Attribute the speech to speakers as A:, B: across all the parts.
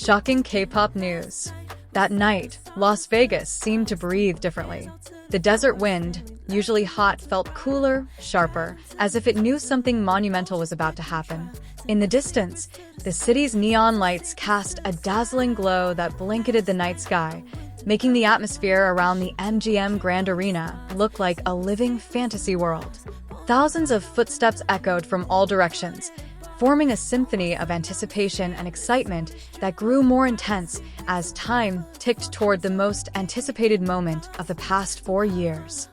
A: Shocking K-pop news. That night, Las Vegas seemed to breathe differently. The desert wind, usually hot, felt cooler, sharper, as if it knew something monumental was about to happen. In the distance, the city's neon lights cast a dazzling glow that blanketed the night sky, making the atmosphere around the MGM Grand Arena look like a living fantasy world. Thousands of footsteps echoed from all directions, forming a symphony of anticipation and excitement that grew more intense as time ticked toward the most anticipated moment of the past 4 years.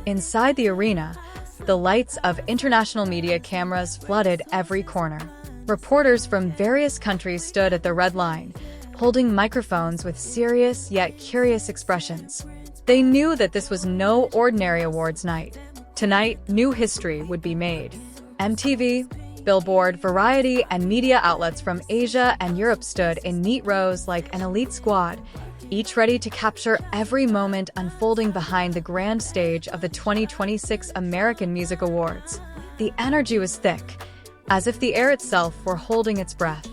A: Inside the arena, the lights of international media cameras flooded every corner. Reporters from various countries stood at the red line, holding microphones with serious yet curious expressions. They knew that this was no ordinary awards night. Tonight, new history would be made. MTV, Billboard, Variety, and media outlets from Asia and Europe stood in neat rows like an elite squad, each ready to capture every moment unfolding behind the grand stage of the 2026 American Music Awards. The energy was thick, as if the air itself were holding its breath.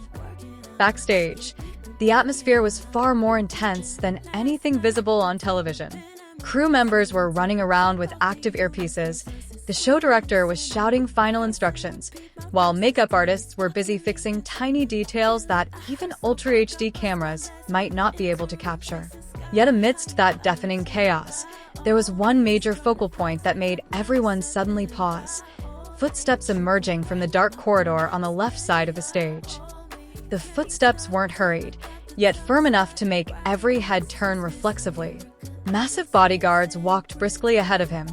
A: Backstage, the atmosphere was far more intense than anything visible on television. Crew members were running around with active earpieces. The show director was shouting final instructions, while makeup artists were busy fixing tiny details that even Ultra HD cameras might not be able to capture. Yet amidst that deafening chaos, there was one major focal point that made everyone suddenly pause: footsteps emerging from the dark corridor on the left side of the stage. The footsteps weren't hurried, yet firm enough to make every head turn reflexively. Massive bodyguards walked briskly ahead of him,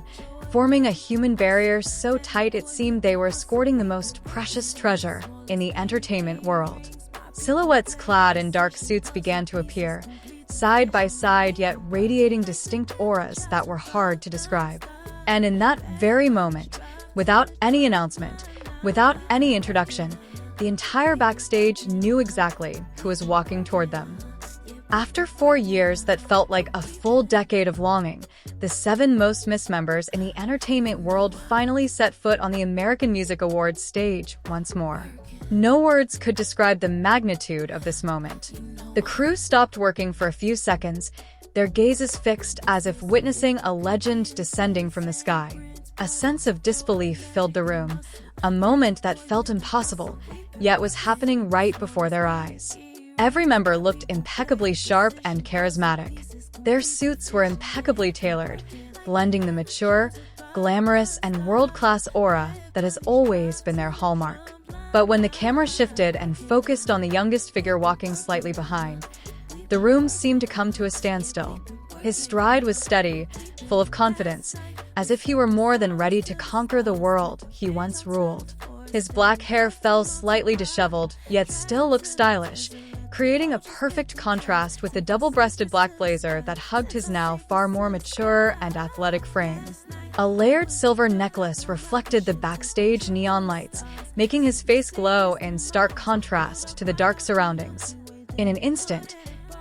A: forming a human barrier so tight it seemed they were escorting the most precious treasure in the entertainment world. Silhouettes clad in dark suits began to appear, side by side yet radiating distinct auras that were hard to describe. And in that very moment, without any announcement, without any introduction, the entire backstage knew exactly who was walking toward them. After 4 years that felt like a full decade of longing, the 7 most missed members in the entertainment world finally set foot on the American Music Awards stage once more. No words could describe the magnitude of this moment. The crew stopped working for a few seconds, their gazes fixed as if witnessing a legend descending from the sky. A sense of disbelief filled the room, a moment that felt impossible, yet was happening right before their eyes. Every member looked impeccably sharp and charismatic. Their suits were impeccably tailored, blending the mature, glamorous, and world-class aura that has always been their hallmark. But when the camera shifted and focused on the youngest figure walking slightly behind, the room seemed to come to a standstill. His stride was steady, full of confidence, as if he were more than ready to conquer the world he once ruled. His black hair fell slightly disheveled, yet still looked stylish, creating a perfect contrast with the double-breasted black blazer that hugged his now far more mature and athletic frame. A layered silver necklace reflected the backstage neon lights, making his face glow in stark contrast to the dark surroundings. In an instant,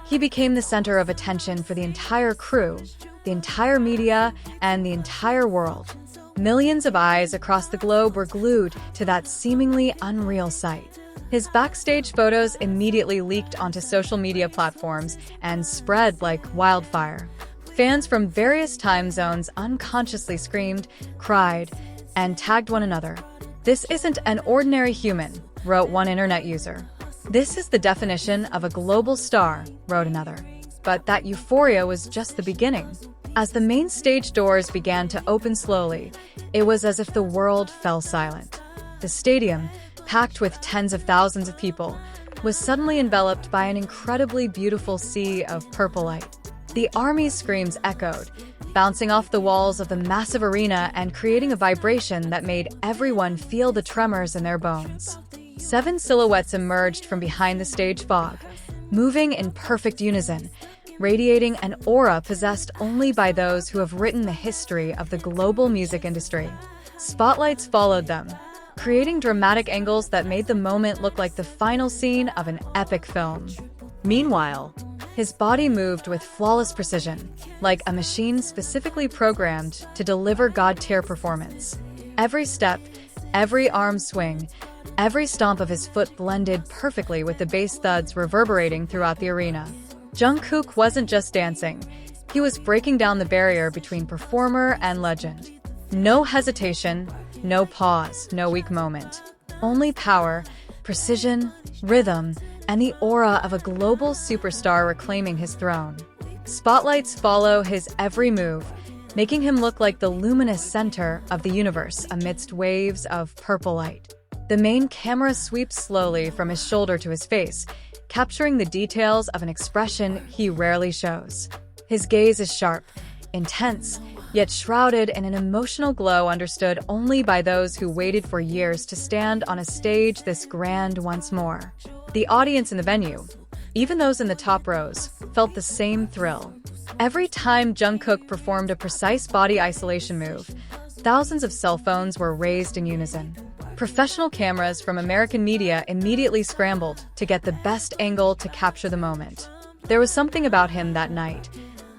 A: he became the center of attention for the entire crew, the entire media, and the entire world. Millions of eyes across the globe were glued to that seemingly unreal sight. His backstage photos immediately leaked onto social media platforms and spread like wildfire. Fans from various time zones unconsciously screamed, cried, and tagged one another. "This isn't an ordinary human," wrote one internet user. "This is the definition of a global star," wrote another. But that euphoria was just the beginning. As the main stage doors began to open slowly, it was as if the world fell silent. The stadium, packed with tens of thousands of people, was suddenly enveloped by an incredibly beautiful sea of purple light. The army's screams echoed, bouncing off the walls of the massive arena and creating a vibration that made everyone feel the tremors in their bones. 7 silhouettes emerged from behind the stage fog, moving in perfect unison, radiating an aura possessed only by those who have written the history of the global music industry. Spotlights followed them, creating dramatic angles that made the moment look like the final scene of an epic film. Meanwhile, his body moved with flawless precision, like a machine specifically programmed to deliver God-tier performance. Every step, every arm swing, Every stomp of his foot blended perfectly with the bass thuds reverberating throughout the arena. Jungkook wasn't just dancing. He was breaking down the barrier between performer and legend. No hesitation, no pause, no weak moment. Only power, precision, rhythm, and the aura of a global superstar reclaiming his throne. Spotlights follow his every move, making him look like the luminous center of the universe amidst waves of purple light. The main camera sweeps slowly from his shoulder to his face, capturing the details of an expression he rarely shows. His gaze is sharp, intense, yet shrouded in an emotional glow understood only by those who waited for years to stand on a stage this grand once more. The audience in the venue, even those in the top rows, felt the same thrill. Every time Jungkook performed a precise body isolation move, thousands of cell phones were raised in unison. Professional cameras from American media immediately scrambled to get the best angle to capture the moment. There was something about him that night,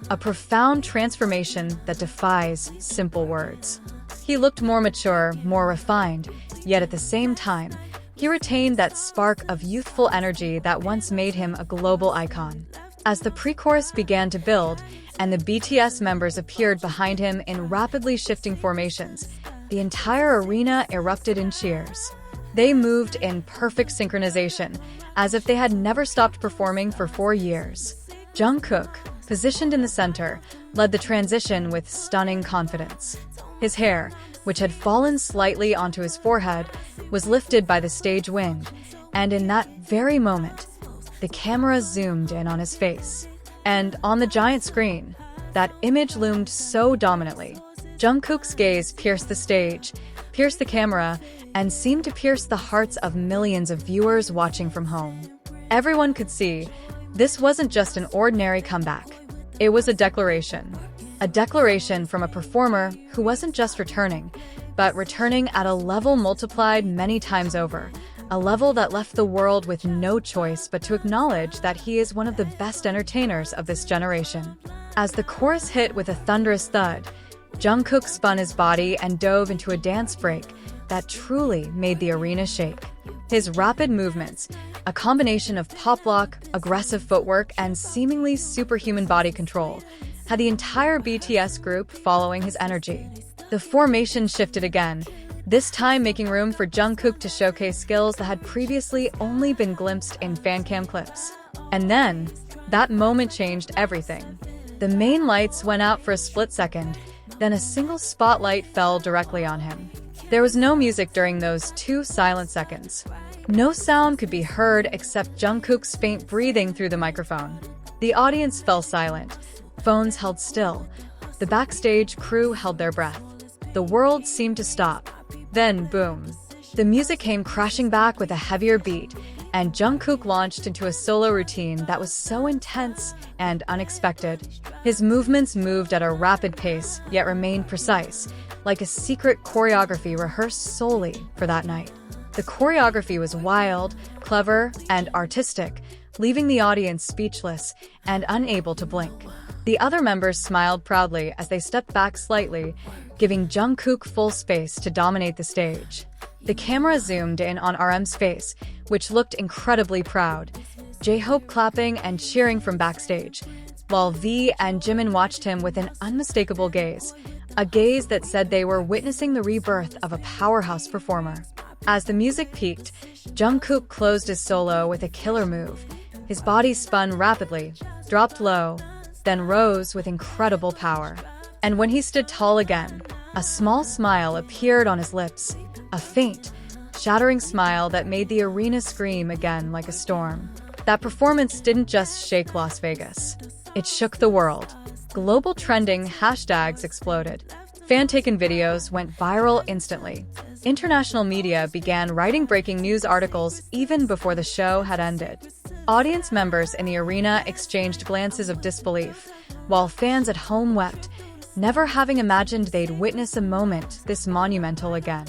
A: a profound transformation that defies simple words. He looked more mature, more refined, yet at the same time, he retained that spark of youthful energy that once made him a global icon. As the pre-chorus began to build and the BTS members appeared behind him in rapidly shifting formations, the entire arena erupted in cheers. They moved in perfect synchronization, as if they had never stopped performing for 4 years. Jungkook, positioned in the center, led the transition with stunning confidence. His hair, which had fallen slightly onto his forehead, was lifted by the stage wind, and in that very moment, the camera zoomed in on his face. And on the giant screen, that image loomed so dominantly. Jungkook's gaze pierced the stage, pierced the camera, and seemed to pierce the hearts of millions of viewers watching from home. Everyone could see, this wasn't just an ordinary comeback. It was a declaration. A declaration from a performer who wasn't just returning, but returning at a level multiplied many times over, a level that left the world with no choice but to acknowledge that he is one of the best entertainers of this generation. As the chorus hit with a thunderous thud, Jungkook spun his body and dove into a dance break that truly made the arena shake. His rapid movements, a combination of pop lock, aggressive footwork, and seemingly superhuman body control, had the entire BTS group following his energy. The formation shifted again, this time making room for Jungkook to showcase skills that had previously only been glimpsed in FANCAM clips. And then, that moment changed everything. The main lights went out for a split second, then a single spotlight fell directly on him. There was no music during those 2 silent seconds. No sound could be heard except Jungkook's faint breathing through the microphone. The audience fell silent. Phones held still. The backstage crew held their breath. The world seemed to stop. Then, boom. The music came crashing back with a heavier beat, and Jungkook launched into a solo routine that was so intense and unexpected. His movements moved at a rapid pace, yet remained precise, like a secret choreography rehearsed solely for that night. The choreography was wild, clever, and artistic, leaving the audience speechless and unable to blink. The other members smiled proudly as they stepped back slightly, giving Jungkook full space to dominate the stage. The camera zoomed in on RM's face, which looked incredibly proud, J-Hope clapping and cheering from backstage, while V and Jimin watched him with an unmistakable gaze, a gaze that said they were witnessing the rebirth of a powerhouse performer. As the music peaked, Jungkook closed his solo with a killer move. His body spun rapidly, dropped low, then rose with incredible power. And when he stood tall again, a small smile appeared on his lips, a faint, shattering smile that made the arena scream again like a storm. That performance didn't just shake Las Vegas. It shook the world. Global trending hashtags exploded. Fan-taken videos went viral instantly. International media began writing breaking news articles even before the show had ended. Audience members in the arena exchanged glances of disbelief, while fans at home wept, never having imagined they'd witness a moment this monumental again.